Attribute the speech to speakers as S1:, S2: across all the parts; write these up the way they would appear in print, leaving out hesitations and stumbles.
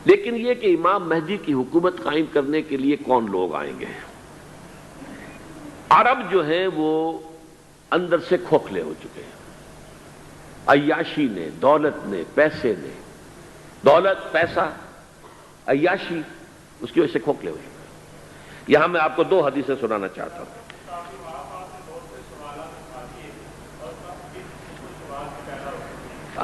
S1: لیکن یہ کہ امام مہدی کی حکومت قائم کرنے کے لیے کون لوگ آئیں گے؟ عرب جو ہیں وہ اندر سے کھوکھلے ہو چکے ہیں، عیاشی نے، دولت نے، پیسے نے، دولت، پیسہ، عیاشی، اس کی وجہ سے کھوکھلے ہو چکے ہیں۔ یہاں میں آپ کو دو حدیثیں سنانا چاہتا ہوں۔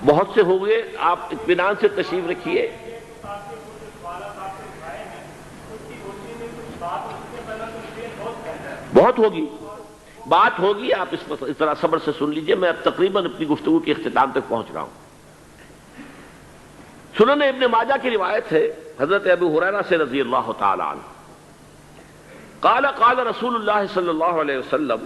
S1: بہت سے ہو گئے، آپ اطمینان سے تشریف رکھیے۔ بہت ہوگی، بات ہوگی، آپ اس طرح صبر سے سن لیجئے۔ میں اب تقریباً اپنی گفتگو کے اختتام تک پہنچ رہا ہوں۔ سنن ابن ماجہ کی روایت ہے حضرت ابو ہریرہ سے رضی اللہ تعالی عنہ، قال قال رسول اللہ صلی اللہ علیہ وسلم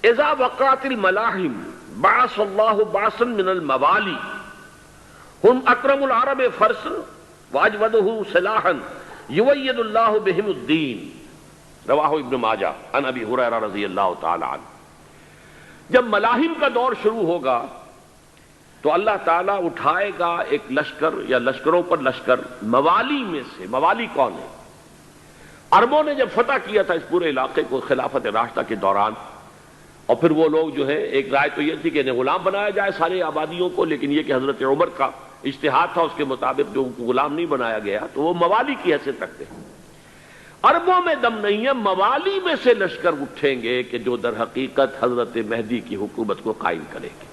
S1: اذا وقعت الملاحم بعث اللہ بعثا من الموالی ہم اکرم العرب فرسا واجودہ سلاحا یوید اللہ بہم الدین، رواہ ابن ماجہ عن ابی ہریرہ رضی اللہ تعالی عنہ۔ جب ملاحم کا دور شروع ہوگا تو اللہ تعالیٰ اٹھائے گا ایک لشکر یا لشکروں پر لشکر موالی میں سے۔ موالی کون ہے؟ عربوں نے جب فتح کیا تھا اس پورے علاقے کو خلافت راشدہ کے دوران، اور پھر وہ لوگ جو ہے، ایک رائے تو یہ تھی کہ انہیں غلام بنایا جائے سارے آبادیوں کو، لیکن یہ کہ حضرت عمر کا اجتہاد تھا، اس کے مطابق جو ان کو غلام نہیں بنایا گیا تو وہ موالی کی حیثیت رکھتے ہیں۔ عربوں میں دم نہیں ہے، موالی میں سے لشکر اٹھیں گے کہ جو در حقیقت حضرت مہدی کی حکومت کو قائم کرے گے۔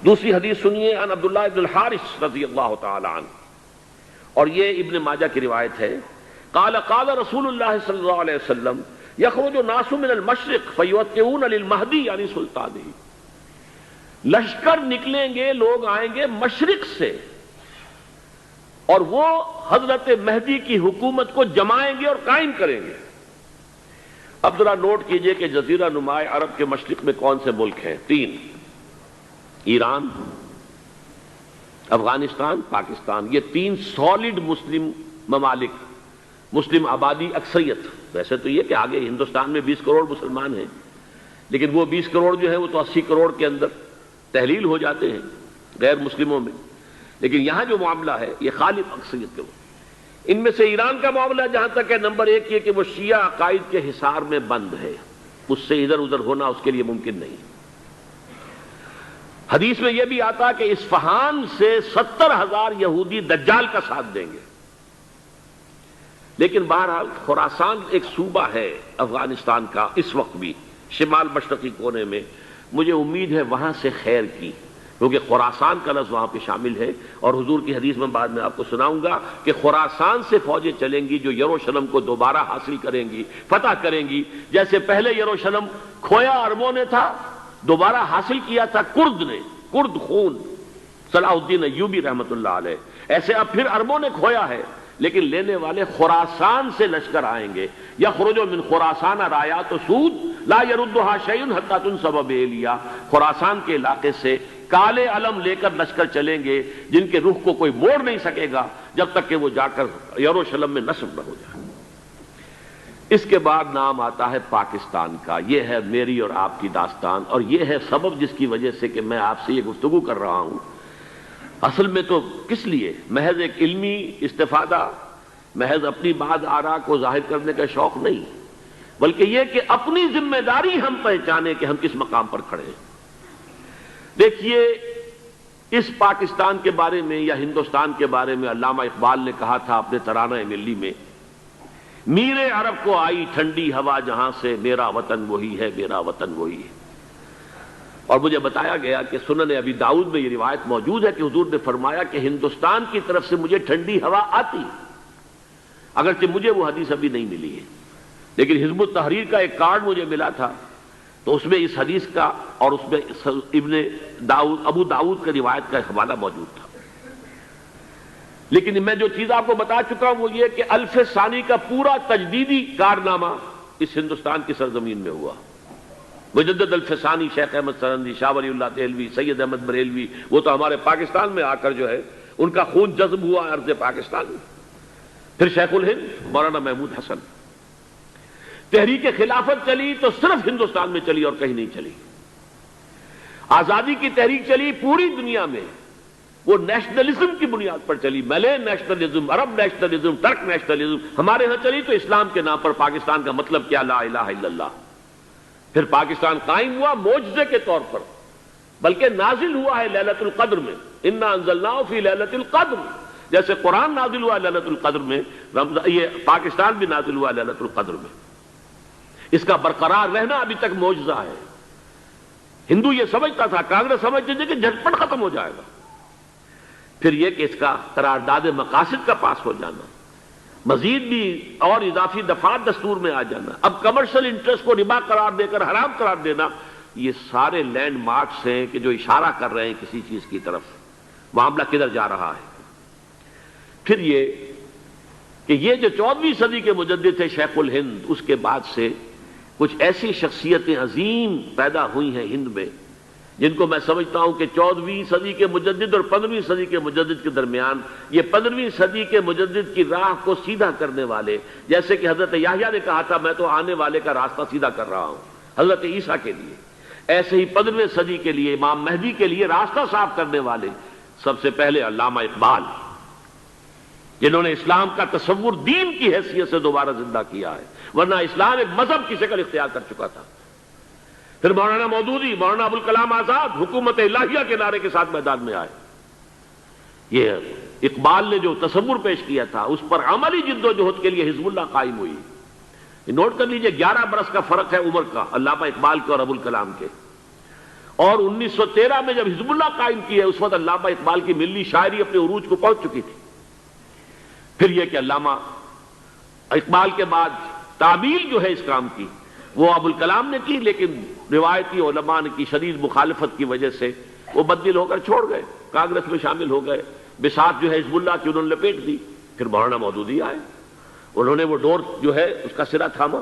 S1: دوسری حدیث سنیے، عن عبداللہ بن الحارث رضی اللہ تعالی عنہ، اور یہ ابن ماجہ کی روایت ہے، قال قال رسول اللہ صلی اللہ علیہ وسلم یخرج الناس من المشرق فیوطئون للمہدی یعنی سلطانہ، لشکر نکلیں گے، لوگ آئیں گے مشرق سے، اور وہ حضرت مہدی کی حکومت کو جمائیں گے اور قائم کریں گے۔ اب ذرا نوٹ کیجئے کہ جزیرہ نما عرب کے مشرق میں کون سے ملک ہیں؟ تین: ایران، افغانستان، پاکستان۔ یہ تین سالڈ مسلم ممالک، مسلم آبادی اکثریت۔ ویسے تو یہ کہ آگے ہندوستان میں 20 کروڑ مسلمان ہیں، لیکن وہ 20 کروڑ جو ہے وہ تو 80 کروڑ کے اندر تحلیل ہو جاتے ہیں غیر مسلموں میں، لیکن یہاں جو معاملہ ہے یہ خالص اکثریت کے وہ۔ ان میں سے ایران کا معاملہ جہاں تک ہے، نمبر 1 یہ کہ وہ شیعہ عقائد کے حصار میں بند ہے، اس سے ادھر ادھر ہونا اس کے لیے ممکن نہیں۔ حدیث میں یہ بھی آتا کہ اصفہان سے 70,000 یہودی دجال کا ساتھ دیں گے۔ لیکن بہرحال خراسان ایک صوبہ ہے افغانستان کا اس وقت بھی، شمال مشرقی کونے میں، مجھے امید ہے وہاں سے خیر کی، کیونکہ خراسان کا لفظ وہاں پہ شامل ہے، اور حضور کی حدیث میں بعد میں آپ کو سناؤں گا کہ خراسان سے فوجیں چلیں گی جو یروشلم کو دوبارہ حاصل کریں گی، فتح کریں گی۔ جیسے پہلے یروشلم کھویا عربوں نے تھا، دوبارہ حاصل کیا تھا کرد نے، کرد خون صلاح الدین ایوبی رحمت اللہ علیہ، ایسے اب پھر عربوں نے کھویا ہے، لیکن لینے والے خراسان سے لشکر آئیں گے۔ یخرج من خراسان رایات سود لا یردھا شیء حتی تنصب بإیلیا، خراسان کے علاقے سے کالے علم لے کر لشکر چلیں گے جن کے رخ کو کوئی موڑ نہیں سکے گا جب تک کہ وہ جا کر یروشلم میں نصب نہ ہو جائے۔ اس کے بعد نام آتا ہے پاکستان کا۔ یہ ہے میری اور آپ کی داستان، اور یہ ہے سبب جس کی وجہ سے کہ میں آپ سے یہ گفتگو کر رہا ہوں۔ اصل میں تو کس لیے؟ محض ایک علمی استفادہ، محض اپنی بات آراء کو ظاہر کرنے کا شوق نہیں، بلکہ یہ کہ اپنی ذمہ داری ہم پہچانیں کہ ہم کس مقام پر کھڑے ہیں۔ دیکھیے، اس پاکستان کے بارے میں یا ہندوستان کے بارے میں علامہ اقبال نے کہا تھا اپنے ترانہ ملی میں، میرے عرب کو آئی ٹھنڈی ہوا جہاں سے، میرا وطن وہی ہے، میرا وطن وہی ہے۔ اور مجھے بتایا گیا کہ سنن ابی داؤد میں یہ روایت موجود ہے کہ حضور نے فرمایا کہ ہندوستان کی طرف سے مجھے ٹھنڈی ہوا آتی، اگرچہ مجھے وہ حدیث ابھی نہیں ملی ہے، لیکن حزب التحریر کا ایک کارڈ مجھے ملا تھا، تو اس میں اس حدیث کا اور اس میں ابو داؤد کا روایت کا حوالہ موجود تھا۔ لیکن میں جو چیز آپ کو بتا چکا ہوں وہ یہ کہ الف ثانی کا پورا تجدیدی کارنامہ اس ہندوستان کی سرزمین میں ہوا۔ مجدد الف ثانی شیخ احمد سرندی، شاہ ولی اللہ دہلوی، سید احمد بریلوی، وہ تو ہمارے پاکستان میں آ کر جو ہے ان کا خون جذب ہوا ارض پاکستان میں۔ پھر شیخ الہند مولانا محمود حسن۔ تحریک خلافت چلی تو صرف ہندوستان میں چلی اور کہیں نہیں چلی۔ آزادی کی تحریک چلی پوری دنیا میں، وہ نیشنلزم کی بنیاد پر چلی، ملے نیشنلزم، عرب نیشنلزم، ترک نیشنلزم، ہمارے ہاں چلی تو اسلام کے نام پر پاکستان کا مطلب کیا؟ لا الہ الا اللہ۔ پھر پاکستان قائم ہوا معجزے کے طور پر، بلکہ نازل ہوا ہے لیلۃ القدر میں، انا انزلناہ فی لیلۃ القدر، جیسے قرآن نازل ہوا لیلۃ القدر میں، یہ پاکستان بھی نازل ہوا لیلۃ القدر میں۔ اس کا برقرار رہنا ابھی تک معجزہ ہے۔ ہندو یہ سمجھتا تھا، کانگریس سمجھتی تھی کہ جھٹپٹ ختم ہو جائے گا۔ پھر یہ کہ اس کا قرارداد مقاصد کا پاس ہو جانا، مزید بھی اور اضافی دفعات دستور میں آ جانا، اب کمرشل انٹرسٹ کو ربا قرار دے کر حرام قرار دینا، یہ سارے لینڈ مارکس ہیں کہ جو اشارہ کر رہے ہیں کسی چیز کی طرف، معاملہ کدھر جا رہا ہے۔ پھر یہ کہ یہ جو 14ویں صدی کے مجدد تھے شیخ الہند، اس کے بعد سے کچھ ایسی شخصیتیں عظیم پیدا ہوئی ہیں ہند میں، جن کو میں سمجھتا ہوں کہ 14ویں صدی کے مجدد اور 15ویں صدی کے مجدد کے درمیان، یہ 15ویں صدی کے مجدد کی راہ کو سیدھا کرنے والے، جیسے کہ حضرت یحییٰ نے کہا تھا میں تو آنے والے کا راستہ سیدھا کر رہا ہوں حضرت عیسیٰ کے لیے، ایسے ہی 15ویں صدی کے لیے امام مہدی کے لیے راستہ صاف کرنے والے سب سے پہلے علامہ اقبال، جنہوں نے اسلام کا تصور دین کی حیثیت سے دوبارہ زندہ کیا ہے، ورنہ اسلام ایک مذہب کی شکل اختیار کر چکا تھا۔ پھر مولانا مودودی، مولانا ابوالکلام آزاد حکومت الہیہ کے نعرے کے ساتھ میدان میں آئے۔ یہ اقبال نے جو تصور پیش کیا تھا اس پر عملی جد و جہد کے لیے حزب اللہ قائم ہوئی۔ نوٹ کر لیجئے 11 برس کا فرق ہے عمر کا علامہ اقبال کے اور ابوالکلام کے، اور 1913 میں جب حزب اللہ قائم کی ہے اس وقت علامہ اقبال کی ملی شاعری اپنے عروج کو پہنچ چکی تھی۔ پھر یہ کہ علامہ اقبال کے بعد تعمیل جو ہے اس کام کی وہ ابوالکلام نے کی، لیکن روایتی علماء کی شدید مخالفت کی وجہ سے وہ بددل ہو کر چھوڑ گئے، کانگریس میں شامل ہو گئے، بساط جو ہے حزب اللہ کی انہوں نے لپیٹ دی۔ پھر مولانا مودودی آئے، انہوں نے وہ ڈور جو ہے اس کا سرا تھاما،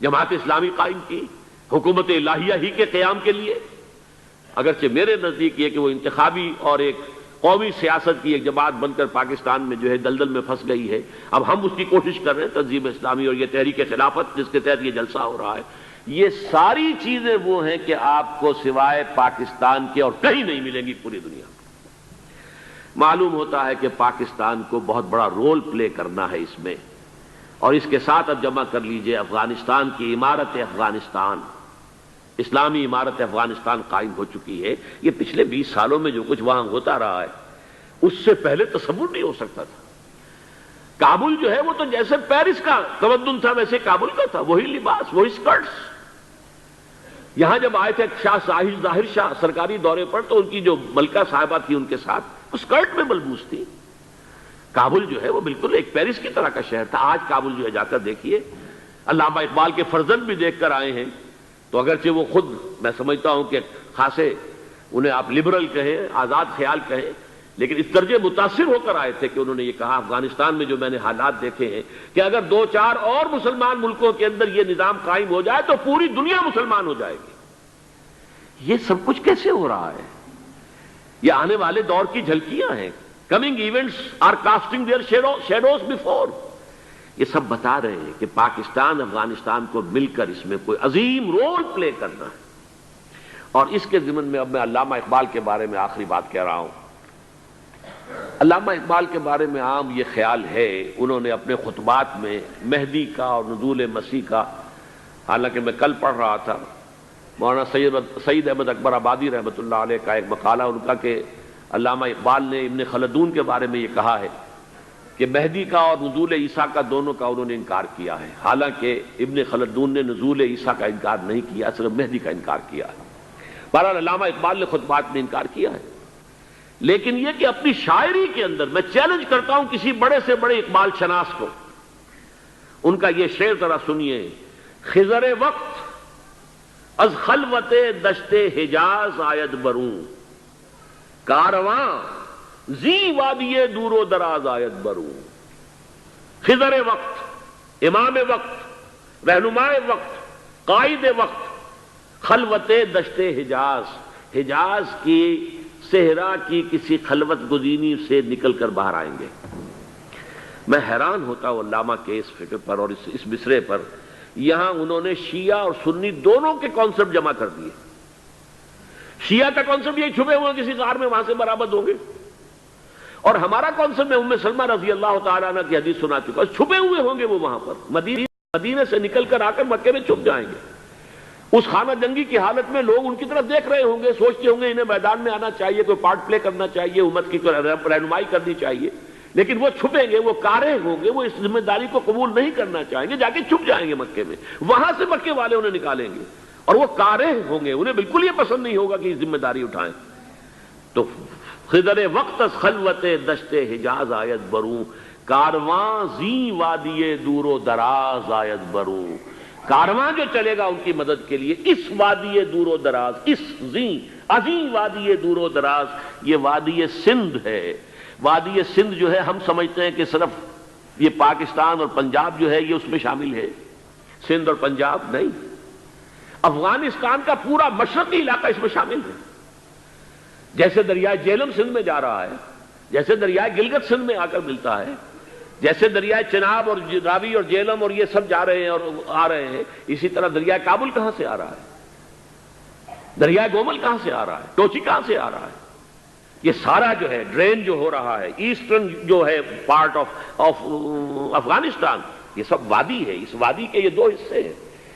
S1: جماعت اسلامی قائم کی حکومت الہیہ ہی کے قیام کے لیے۔ اگرچہ میرے نزدیک یہ کہ وہ انتخابی اور ایک قومی سیاست کی ایک جماعت بن کر پاکستان میں جو ہے دلدل میں پھنس گئی ہے، اب ہم اس کی کوشش کر رہے ہیں، تنظیم اسلامی اور یہ تحریک خلافت جس کے تحت یہ جلسہ ہو رہا ہے، یہ ساری چیزیں وہ ہیں کہ آپ کو سوائے پاکستان کے اور کہیں نہیں ملیں گی پوری دنیا میں۔ معلوم ہوتا ہے کہ پاکستان کو بہت بڑا رول پلے کرنا ہے اس میں، اور اس کے ساتھ اب جمع کر لیجئے افغانستان کی عمارت افغانستان، اسلامی عمارت افغانستان قائم ہو چکی ہے۔ یہ پچھلے 20 سالوں میں جو کچھ وہاں ہوتا رہا ہے اس سے پہلے تصور نہیں ہو سکتا تھا۔ کابل جو ہے وہ تو جیسے پیرس کا تمدن تھا ویسے کابل کا تھا، وہی لباس، وہی سکرٹس۔ یہاں جب آئے تھے شاہ ظاہر شاہ سرکاری دورے پر تو ان کی جو ملکہ صاحبہ تھی ان کے ساتھ وہ سکرٹ میں ملبوس تھی۔ کابل جو ہے وہ بالکل ایک پیرس کی طرح کا شہر تھا۔ آج کابل جو ہے جا کر دیکھیے، علامہ اقبال کے فرزند بھی دیکھ کر آئے ہیں، تو اگرچہ وہ خود میں سمجھتا ہوں کہ خاصے انہیں آپ لبرل کہیں، آزاد خیال کہیں، لیکن اس درجے متاثر ہو کر آئے تھے کہ انہوں نے یہ کہا افغانستان میں جو میں نے حالات دیکھے ہیں کہ اگر 2-4 اور مسلمان ملکوں کے اندر یہ نظام قائم ہو جائے تو پوری دنیا مسلمان ہو جائے گی۔ یہ سب کچھ کیسے ہو رہا ہے؟ یہ آنے والے دور کی جھلکیاں ہیں۔ Coming events are casting their shadows before. یہ سب بتا رہے ہیں کہ پاکستان افغانستان کو مل کر اس میں کوئی عظیم رول پلے کرنا ہے، اور اس کے ضمن میں اب میں علامہ اقبال کے بارے میں آخری بات کہہ رہا ہوں۔ علامہ اقبال کے بارے میں عام یہ خیال ہے، انہوں نے اپنے خطبات میں مہدی کا اور نزول مسیح کا، حالانکہ میں کل پڑھ رہا تھا مولانا سید احمد اکبر آبادی رحمۃ اللہ علیہ کا ایک مقالہ ان کا کہ علامہ اقبال نے ابن خلدون کے بارے میں یہ کہا ہے کہ مہدی کا اور نزول عیسیٰ کا دونوں کا انہوں نے انکار کیا ہے، حالانکہ ابن خلدون نے نزول عیسیٰ کا انکار نہیں کیا، صرف مہدی کا انکار کیا ہے۔ بہرحال علامہ اقبال نے خطبات میں انکار کیا ہے، لیکن یہ کہ اپنی شاعری کے اندر میں چیلنج کرتا ہوں کسی بڑے سے بڑے اقبال شناس کو، ان کا یہ شعر ذرا سنیے: خضر وقت از خلوت دشت حجاز آید بروں، کارواں زی وادی دور و دراز آید بروں۔ خضر وقت، امام وقت، رہنمائے وقت، قائد وقت، خلوت دشت حجاز، حجاز کی صحرا کی کسی خلوت گزینی سے نکل کر باہر آئیں گے۔ میں حیران ہوتا ہوں علامہ کے اس فکر پر اور اس مصرے پر۔ یہاں انہوں نے شیعہ اور سنی دونوں کے کانسیپٹ جمع کر دیے۔ شیعہ کا کانسیپٹ یہ چھپے ہوئے کسی غار میں وہاں سے برآمد ہوں گے، اور ہمارا کانسیپٹ میں ام سلمہ رضی اللہ تعالیٰ عنہ کی حدیث سنا چکا، چھپے ہوئے ہوں گے وہ وہاں پر، مدینے سے نکل کر آ کر مکے میں چھپ جائیں گے۔ اس خانہ جنگی کی حالت میں لوگ ان کی طرف دیکھ رہے ہوں گے، سوچتے ہوں گے انہیں میدان میں آنا چاہیے، کوئی پارٹ پلے کرنا چاہیے، امت کی رہنمائی کرنی چاہیے، لیکن وہ چھپیں گے، وہ کارے ہوں گے، وہ اس ذمہ داری کو قبول نہیں کرنا چاہیں گے، جا کے چھپ جائیں گے مکے میں، وہاں سے مکے والے انہیں نکالیں گے، اور وہ کارے ہوں گے، انہیں بالکل یہ پسند نہیں ہوگا کہ ذمہ داری اٹھائیں۔ تو خضر وقت از خلوت دشت حجاز آیت بروں، کارواں زیں وادی دور و دراز آیت بروں، کارواں جو چلے گا ان کی مدد کے لیے اس وادی دور و دراز، اس زیں عظیم وادی دور و دراز، یہ وادی سندھ ہے۔ وادی سندھ جو ہے ہم سمجھتے ہیں کہ صرف یہ پاکستان اور پنجاب جو ہے یہ اس میں شامل ہے، سندھ اور پنجاب نہیں، افغانستان کا پورا مشرقی علاقہ اس میں شامل ہے۔ جیسے دریائے جیلم سندھ میں جا رہا ہے، جیسے دریائے گلگت سندھ میں آ کر ملتا ہے، جیسے دریائے چناب اور راوی اور جیلم اور یہ سب جا رہے ہیں اور آ رہے ہیں، اسی طرح دریائے کابل کہاں سے آ رہا ہے، دریائے گومل کہاں سے آ رہا ہے، ٹوچی کہاں سے آ رہا ہے، یہ سارا جو ہے ڈرین جو ہو رہا ہے، ایسٹرن جو ہے پارٹ آف افغانستان، یہ سب وادی ہے۔ اس وادی کے یہ دو حصے ہیں،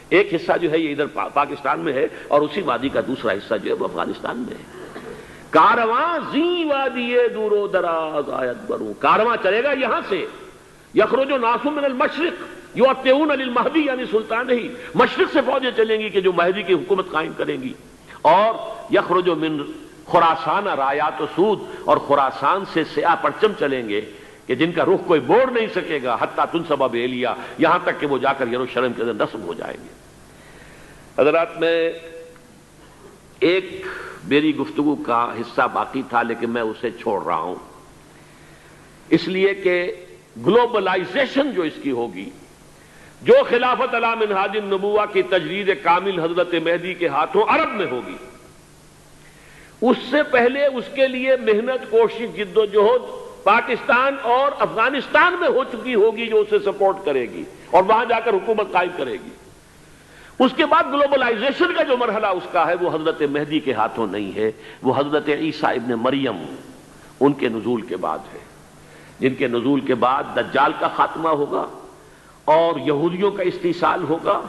S1: ایک حصہ جو ہے یہ ادھر پاکستان میں ہے، اور اسی وادی کا دوسرا حصہ جو ہے وہ افغانستان میں ہے۔ کارواں زیں وادی دور و دراز آیت بروں، کارواں چلے گا یہاں سے، یخرج ناس من المشرق یؤتون للمہدی یعنی سلطان ہی، مشرق سے فوجیں چلیں گی کہ جو مہدی کی حکومت قائم کریں گی، اور یخرج من خراسان رایات و سود، اور خراسان سے سیاہ پرچم چلیں گے کہ جن کا رخ کوئی موڑ نہیں سکے گا، حتیٰ تنصب بیلیا، یہاں تک کہ وہ جا کر یروشلم کے اندر نصب ہو جائیں گے۔ حضرات، میں ایک میری گفتگو کا حصہ باقی تھا لیکن میں اسے چھوڑ رہا ہوں، اس لیے کہ گلوبلائزیشن جو اس کی ہوگی، جو خلافت علی منہاج النبوہ کی تجرید کامل حضرت مہدی کے ہاتھوں عرب میں ہوگی، اس سے پہلے اس کے لیے محنت، کوشش، جد و جہد پاکستان اور افغانستان میں ہو چکی ہوگی جو اسے سپورٹ کرے گی اور وہاں جا کر حکومت قائم کرے گی۔ اس کے بعد گلوبلائزیشن کا جو مرحلہ اس کا ہے وہ حضرت مہدی کے ہاتھوں نہیں ہے، وہ حضرت عیسیٰ ابن مریم ان کے نزول کے بعد ہے، جن کے نزول کے بعد دجال کا خاتمہ ہوگا اور یہودیوں کا استحصال ہوگا،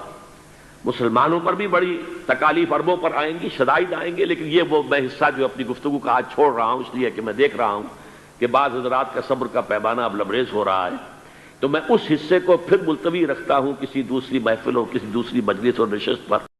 S1: مسلمانوں پر بھی بڑی تکالیف عربوں پر آئیں گی، شدائد آئیں گے، لیکن یہ وہ میں حصہ جو اپنی گفتگو کا آج چھوڑ رہا ہوں اس لیے کہ میں دیکھ رہا ہوں کہ بعض حضرات کا صبر کا پیمانہ اب لبریز ہو رہا ہے، تو میں اس حصے کو پھر ملتوی رکھتا ہوں کسی دوسری محفل اور کسی دوسری مجلس اور نشست پر۔